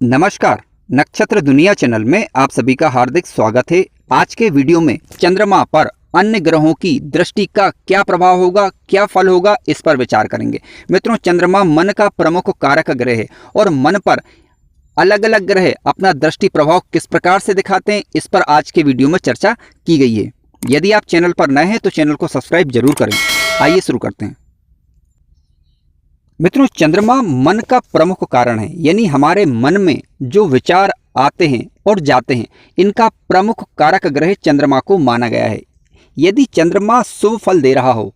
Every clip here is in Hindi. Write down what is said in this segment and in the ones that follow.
नमस्कार, नक्षत्र दुनिया चैनल में आप सभी का हार्दिक स्वागत है। आज के वीडियो में चंद्रमा पर अन्य ग्रहों की दृष्टि का क्या प्रभाव होगा, क्या फल होगा, इस पर विचार करेंगे। मित्रों, चंद्रमा मन का प्रमुख कारक ग्रह है और मन पर अलग अलग ग्रह अपना दृष्टि प्रभाव किस प्रकार से दिखाते हैं, इस पर आज के वीडियो में चर्चा की गई है। यदि आप चैनल पर नए हैं तो चैनल को सब्सक्राइब जरूर करें। आइए शुरू करते हैं। मित्रों, चंद्रमा मन का प्रमुख कारण है, यानी हमारे मन में जो विचार आते हैं और जाते हैं, इनका प्रमुख कारक ग्रह चंद्रमा को माना गया है। यदि चंद्रमा शुभ फल दे रहा हो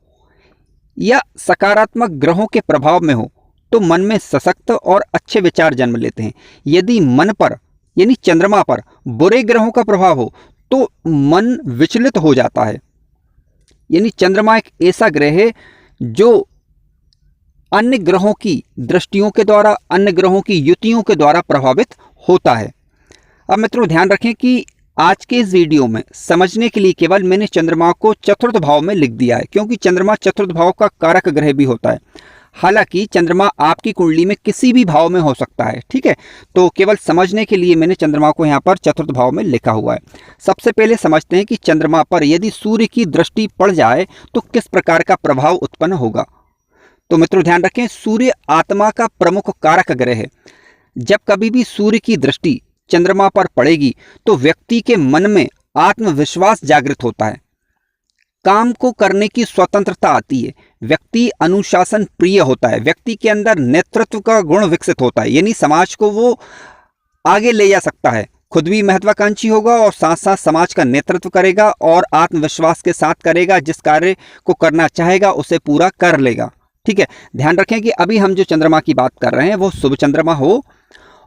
या सकारात्मक ग्रहों के प्रभाव में हो तो मन में सशक्त और अच्छे विचार जन्म लेते हैं। यदि मन पर यानी चंद्रमा पर बुरे ग्रहों का प्रभाव हो तो मन विचलित हो जाता है। यानी चंद्रमा एक ऐसा ग्रह है जो अन्य ग्रहों की दृष्टियों के द्वारा, अन्य ग्रहों की युतियों के द्वारा प्रभावित होता है। अब मित्रों ध्यान रखें कि आज के इस वीडियो में समझने के लिए केवल मैंने चंद्रमा को चतुर्थ भाव में लिख दिया है, क्योंकि चंद्रमा चतुर्थ भाव का कारक ग्रह भी होता है। हालांकि चंद्रमा आपकी कुंडली में किसी भी भाव में हो सकता है, ठीक है। तो केवल समझने के लिए मैंने चंद्रमा को यहाँ पर चतुर्थ भाव में लिखा हुआ है। सबसे पहले समझते हैं कि चंद्रमा पर यदि सूर्य की दृष्टि पड़ जाए तो किस प्रकार का प्रभाव उत्पन्न होगा। तो मित्रों ध्यान रखें, सूर्य आत्मा का प्रमुख कारक ग्रह है। जब कभी भी सूर्य की दृष्टि चंद्रमा पर पड़ेगी तो व्यक्ति के मन में आत्मविश्वास जागृत होता है, काम को करने की स्वतंत्रता आती है, व्यक्ति अनुशासन प्रिय होता है, व्यक्ति के अंदर नेतृत्व का गुण विकसित होता है, यानी समाज को वो आगे ले जा सकता है, खुद भी महत्वाकांक्षी होगा और साथ साथ समाज का नेतृत्व करेगा और आत्मविश्वास के साथ करेगा। जिस कार्य को करना चाहेगा उसे पूरा कर लेगा, ठीक है। ध्यान रखें कि अभी हम जो चंद्रमा की बात कर रहे हैं वो शुभ चंद्रमा हो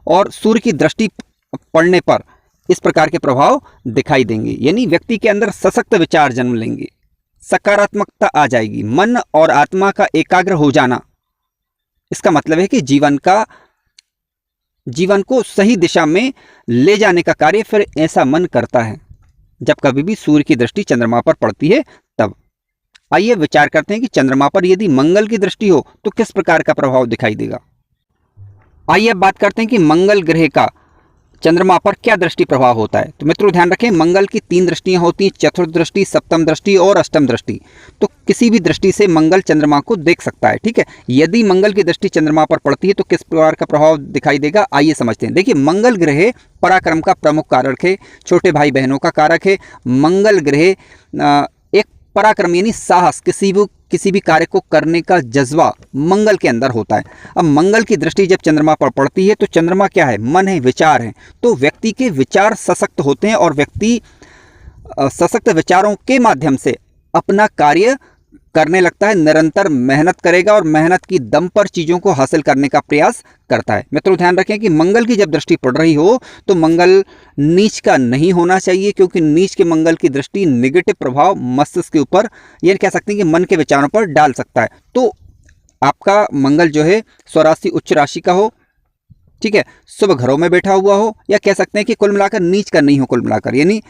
और सूर्य की दृष्टि पड़ने पर इस प्रकार के प्रभाव दिखाई देंगे, यानी व्यक्ति के अंदर सशक्त विचार जन्म लेंगे, सकारात्मकता आ जाएगी, मन और आत्मा का एकाग्र हो जाना। इसका मतलब है कि जीवन को सही दिशा में ले जाने का कार्य फिर ऐसा मन करता है जब कभी भी सूर्य की दृष्टि चंद्रमा पर पड़ती है तब। आइए विचार करते हैं कि चंद्रमा पर यदि मंगल की दृष्टि हो तो किस प्रकार का प्रभाव दिखाई देगा। आइए अब बात करते हैं कि मंगल ग्रह का चंद्रमा पर क्या दृष्टि प्रभाव होता है। तो मित्रों ध्यान रखें, मंगल की 3 दृष्टियां होती हैं, चतुर्थ दृष्टि, सप्तम दृष्टि और अष्टम दृष्टि। तो किसी भी दृष्टि से मंगल चंद्रमा को देख सकता है, ठीक है। यदि मंगल की दृष्टि चंद्रमा पर पड़ती है तो किस प्रकार का प्रभाव दिखाई देगा, आइए समझते हैं। देखिए, मंगल ग्रह पराक्रम का प्रमुख कारक है, छोटे भाई बहनों का कारक है। मंगल ग्रह एक पराक्रम यानी साहस, किसी भी कार्य को करने का जज्बा मंगल के अंदर होता है। अब मंगल की दृष्टि जब चंद्रमा पर पड़ती है तो चंद्रमा क्या है, मन है, विचार है। तो व्यक्ति के विचार सशक्त होते हैं और व्यक्ति सशक्त विचारों के माध्यम से अपना कार्य करने लगता है, निरंतर मेहनत करेगा और मेहनत की दम पर चीज़ों को हासिल करने का प्रयास करता है। मित्रों ध्यान रखें कि मंगल की जब दृष्टि पड़ रही हो तो मंगल नीच का नहीं होना चाहिए, क्योंकि नीच के मंगल की दृष्टि नेगेटिव प्रभाव मस्तिष्क के ऊपर, ये कह सकते हैं कि मन के विचारों पर डाल सकता है। तो आपका मंगल जो है स्वराशि उच्च राशि का हो, ठीक है, शुभ घरों में बैठा हुआ हो, या कह सकते हैं कि कुल मिलाकर नीच का नहीं हो, कुल मिलाकर यानी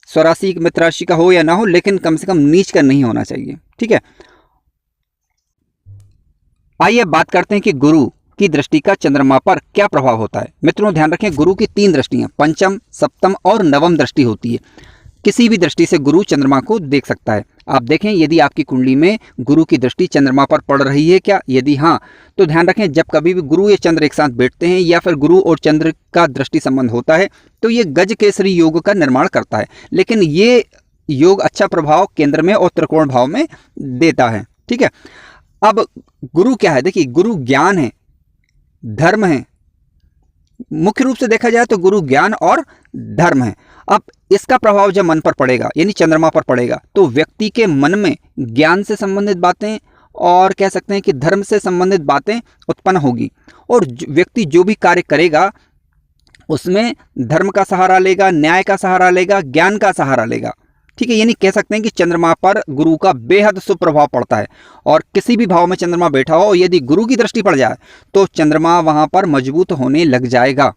स्वराशि मित्र राशि का हो या ना हो, लेकिन कम से कम नीच का नहीं होना चाहिए, ठीक है। आइए बात करते हैं कि गुरु की दृष्टि का चंद्रमा पर क्या प्रभाव होता है। मित्रों ध्यान रखें, गुरु की 3 दृष्टियां, पंचम, सप्तम और नवम दृष्टि होती है। किसी भी दृष्टि से गुरु चंद्रमा को देख सकता है। आप देखें यदि आपकी कुंडली में गुरु की दृष्टि चंद्रमा पर पड़ रही है क्या, यदि हाँ तो ध्यान रखें, जब कभी भी गुरु या चंद्र एक साथ बैठते हैं या फिर गुरु और चंद्र का दृष्टि संबंध होता है तो ये गज केसरी योग का निर्माण करता है। लेकिन ये योग अच्छा प्रभाव केंद्र में और त्रिकोण भाव में देता है, ठीक है। अब गुरु क्या है, देखिए गुरु ज्ञान है, धर्म है। मुख्य रूप से देखा जाए तो गुरु ज्ञान और धर्म है। अब इसका प्रभाव जब मन पर पड़ेगा यानी चंद्रमा पर पड़ेगा तो व्यक्ति के मन में ज्ञान से संबंधित बातें और कह सकते हैं कि धर्म से संबंधित बातें उत्पन्न होगी और व्यक्ति जो भी कार्य करेगा उसमें धर्म का सहारा लेगा, न्याय का सहारा लेगा, ज्ञान का सहारा लेगा, ठीक है। यानी कह सकते हैं कि चंद्रमा पर गुरु का बेहद शुभ प्रभाव पड़ता है और किसी भी भाव में चंद्रमा बैठा हो, यदि गुरु की दृष्टि पड़ जाए तो चंद्रमा वहां पर मजबूत होने लग जाएगा,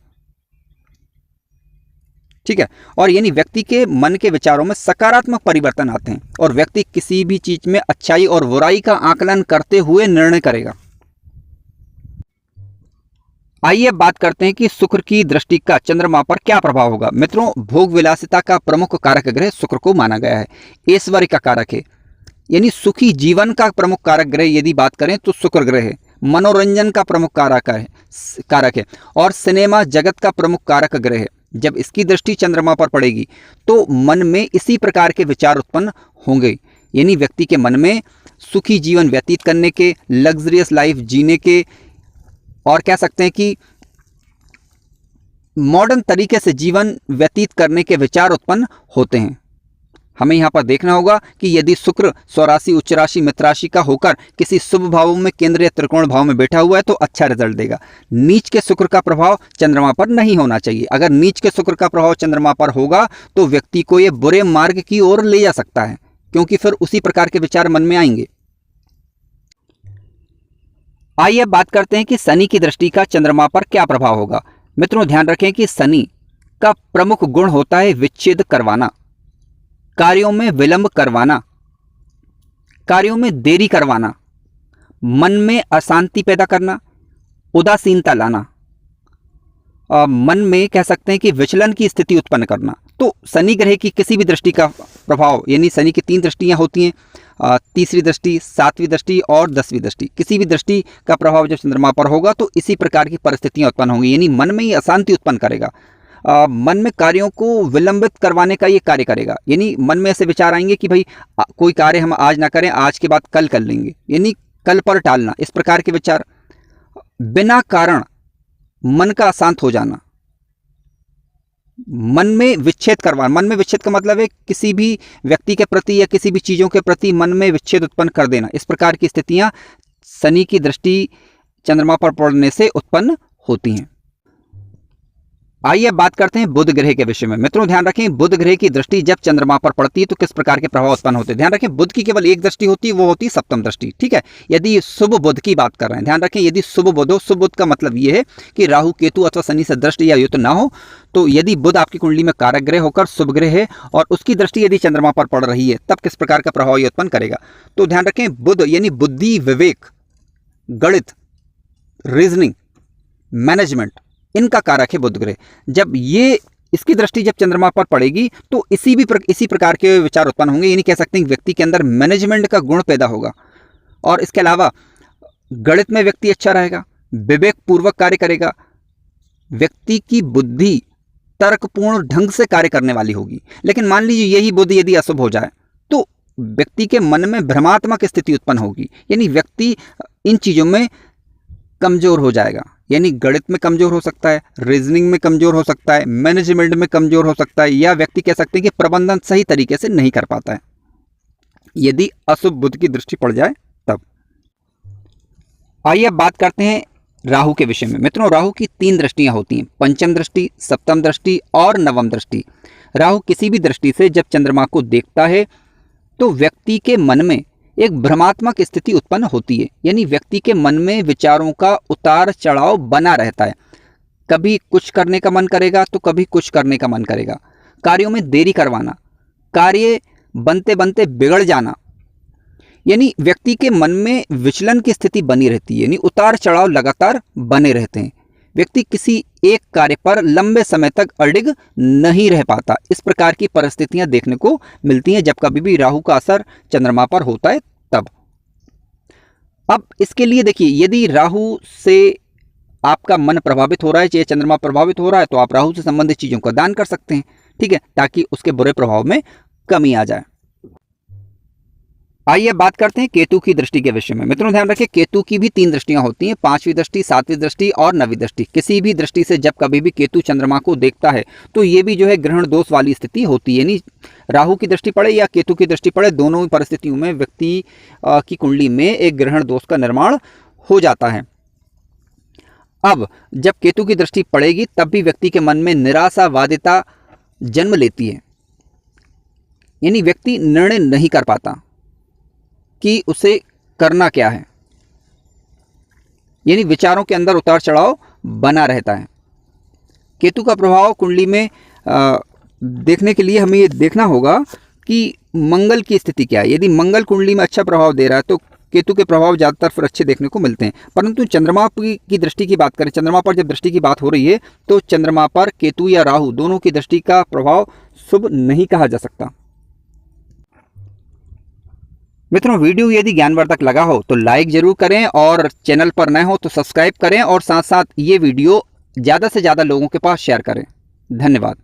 ठीक है। और यानी व्यक्ति के मन के विचारों में सकारात्मक परिवर्तन आते हैं और व्यक्ति किसी भी चीज में अच्छाई और बुराई का आकलन करते हुए निर्णय करेगा। आइए अब बात करते हैं कि शुक्र की दृष्टि का चंद्रमा पर क्या प्रभाव होगा। मित्रों, भोग विलासिता का प्रमुख कारक ग्रह शुक्र को माना गया है, ऐश्वर्य का कारक है, यानी सुखी जीवन का प्रमुख कारक ग्रह यदि बात करें तो शुक्र ग्रह है। मनोरंजन का प्रमुख कारक है और सिनेमा जगत का प्रमुख कारक ग्रह है। जब इसकी दृष्टि चंद्रमा पर पड़ेगी तो मन में इसी प्रकार के विचार उत्पन्न होंगे, यानी व्यक्ति के मन में सुखी जीवन व्यतीत करने के, लग्जरियस लाइफ जीने के, और कह सकते हैं कि मॉडर्न तरीके से जीवन व्यतीत करने के विचार उत्पन्न होते हैं। हमें यहाँ पर देखना होगा कि यदि शुक्र स्वराशि, उच्च राशि, मित्र राशि का होकर किसी शुभ भावों में, केंद्र या त्रिकोण भाव में बैठा हुआ है तो अच्छा रिजल्ट देगा। नीच के शुक्र का प्रभाव चंद्रमा पर नहीं होना चाहिए। अगर नीच के शुक्र का प्रभाव चंद्रमा पर होगा तो व्यक्ति को यह बुरे मार्ग की ओर ले जा सकता है, क्योंकि फिर उसी प्रकार के विचार मन में आएंगे। आइए अब बात करते हैं कि शनि की दृष्टि का चंद्रमा पर क्या प्रभाव होगा। मित्रों, ध्यान रखें कि शनि का प्रमुख गुण होता है विच्छेद करवाना, कार्यों में विलंब करवाना, कार्यों में देरी करवाना, मन में अशांति पैदा करना, उदासीनता लाना, मन में कह सकते हैं कि विचलन की स्थिति उत्पन्न करना। तो शनि ग्रह की किसी भी दृष्टि का प्रभाव, यानी शनि की 3 दृष्टियां होती हैं, तीसरी दृष्टि, 7वीं दृष्टि और 10वीं दृष्टि। किसी भी दृष्टि का प्रभाव जब चंद्रमा पर होगा तो इसी प्रकार की परिस्थितियां उत्पन्न होंगी, यानी मन में ही अशांति उत्पन्न करेगा, मन में कार्यों को विलंबित करवाने का ये कार्य करेगा। यानी मन में ऐसे विचार आएंगे कि भाई कोई कार्य हम आज ना करें, आज के बाद कल कर लेंगे, यानी कल पर टालना, इस प्रकार के विचार। बिना कारण मन का अशांत हो जाना, मन में विच्छेद करवाना। मन में विच्छेद का मतलब है किसी भी व्यक्ति के प्रति या किसी भी चीज़ों के प्रति मन में विच्छेद उत्पन्न कर देना। इस प्रकार की स्थितियां शनि की दृष्टि चंद्रमा पर पड़ने से उत्पन्न होती हैं। आइए बात करते हैं बुध ग्रह के विषय में। मित्रों, ध्यान रखें, बुध ग्रह की दृष्टि जब चंद्रमा पर पड़ती है तो किस प्रकार के प्रभाव उत्पन्न होते हैं। ध्यान रखें, बुध की केवल एक दृष्टि होती है, वो होती है सप्तम दृष्टि। ठीक है, यदि शुभ बुध की बात कर रहे हैं, ध्यान रखें, यदि शुभ बुध हो, शुभ बुध का मतलब ये है कि राहु, केतु अथवा शनि से दृष्टि या युत ना हो। तो यदि बुध आपकी कुंडली में कारक ग्रह होकर शुभ ग्रह है और उसकी दृष्टि यदि चंद्रमा पर पड़ रही है, तब किस प्रकार का प्रभाव ये उत्पन्न करेगा। तो ध्यान रखें, बुध यानी बुद्धि, विवेक, गणित, रीजनिंग, मैनेजमेंट, इनका कारक है बुध ग्रह। जब ये इसकी दृष्टि जब चंद्रमा पर पड़ेगी तो इसी प्रकार के विचार उत्पन्न होंगे, यानी कह सकते हैं व्यक्ति के अंदर मैनेजमेंट का गुण पैदा होगा। और इसके अलावा गणित में व्यक्ति अच्छा रहेगा, विवेक पूर्वक कार्य करेगा, व्यक्ति की बुद्धि तर्कपूर्ण ढंग से कार्य करने वाली होगी। लेकिन मान लीजिए यही बुध यदि अशुभ हो जाए तो व्यक्ति के मन में भ्रमात्मक स्थिति उत्पन्न होगी, यानी व्यक्ति इन चीज़ों में कमजोर हो जाएगा, यानी गणित में कमजोर हो सकता है, रीजनिंग में कमजोर हो सकता है, मैनेजमेंट में कमजोर हो सकता है, या व्यक्ति कह सकते हैं कि प्रबंधन सही तरीके से नहीं कर पाता है यदि अशुभ बुध की दृष्टि पड़ जाए तब। आइए अब बात करते हैं राहु के विषय में। मित्रों, राहु की 3 दृष्टियां होती हैं, पंचम दृष्टि, सप्तम दृष्टि और नवम दृष्टि। राहु किसी भी दृष्टि से जब चंद्रमा को देखता है तो व्यक्ति के मन में एक भ्रमात्मक स्थिति उत्पन्न होती है, यानी व्यक्ति के मन में विचारों का उतार चढ़ाव बना रहता है। कभी कुछ करने का मन करेगा तो कभी कुछ करने का मन करेगा, कार्यों में देरी करवाना, कार्य बनते बनते बिगड़ जाना, यानी व्यक्ति के मन में विचलन की स्थिति बनी रहती है, यानी उतार चढ़ाव लगातार बने रहते हैं। व्यक्ति किसी एक कार्य पर लंबे समय तक अडिग नहीं रह पाता। इस प्रकार की परिस्थितियां देखने को मिलती हैं जब कभी भी राहु का असर चंद्रमा पर होता है तब। अब इसके लिए देखिए, यदि राहु से आपका मन प्रभावित हो रहा है, चाहे चंद्रमा प्रभावित हो रहा है, तो आप राहु से संबंधित चीज़ों का दान कर सकते हैं, ठीक है, ताकि उसके बुरे प्रभाव में कमी आ जाए। आइए बात करते हैं केतु की दृष्टि के विषय में। मित्रों, ध्यान रखिए, केतु की भी 3 दृष्टियां होती हैं, 5वीं दृष्टि, 7वीं दृष्टि और 9वीं दृष्टि। किसी भी दृष्टि से जब कभी भी केतु चंद्रमा को देखता है तो ये भी जो है ग्रहण दोष वाली स्थिति होती है, यानी राहु की दृष्टि पड़े या केतु की दृष्टि पड़े, दोनों ही परिस्थितियों में व्यक्ति की कुंडली में एक ग्रहण दोष का निर्माण हो जाता है। अब जब केतु की दृष्टि पड़ेगी तब भी व्यक्ति के मन में निराशावादिता जन्म लेती है, यानी व्यक्ति निर्णय नहीं कर पाता कि उसे करना क्या है, यानी विचारों के अंदर उतार चढ़ाव बना रहता है। केतु का प्रभाव कुंडली में देखने के लिए हमें ये देखना होगा कि मंगल की स्थिति क्या है। यदि मंगल कुंडली में अच्छा प्रभाव दे रहा है तो केतु के प्रभाव ज़्यादातर फिर अच्छे देखने को मिलते हैं। परंतु चंद्रमा की दृष्टि की बात करें, चंद्रमा पर जब दृष्टि की बात हो रही है तो चंद्रमा पर केतु या राहु दोनों की दृष्टि का प्रभाव शुभ नहीं कहा जा सकता। मित्रों, वीडियो यदि ज्ञानवर्धक लगा हो तो लाइक जरूर करें और चैनल पर नए हो तो सब्सक्राइब करें और साथ साथ ये वीडियो ज़्यादा से ज़्यादा लोगों के पास शेयर करें। धन्यवाद।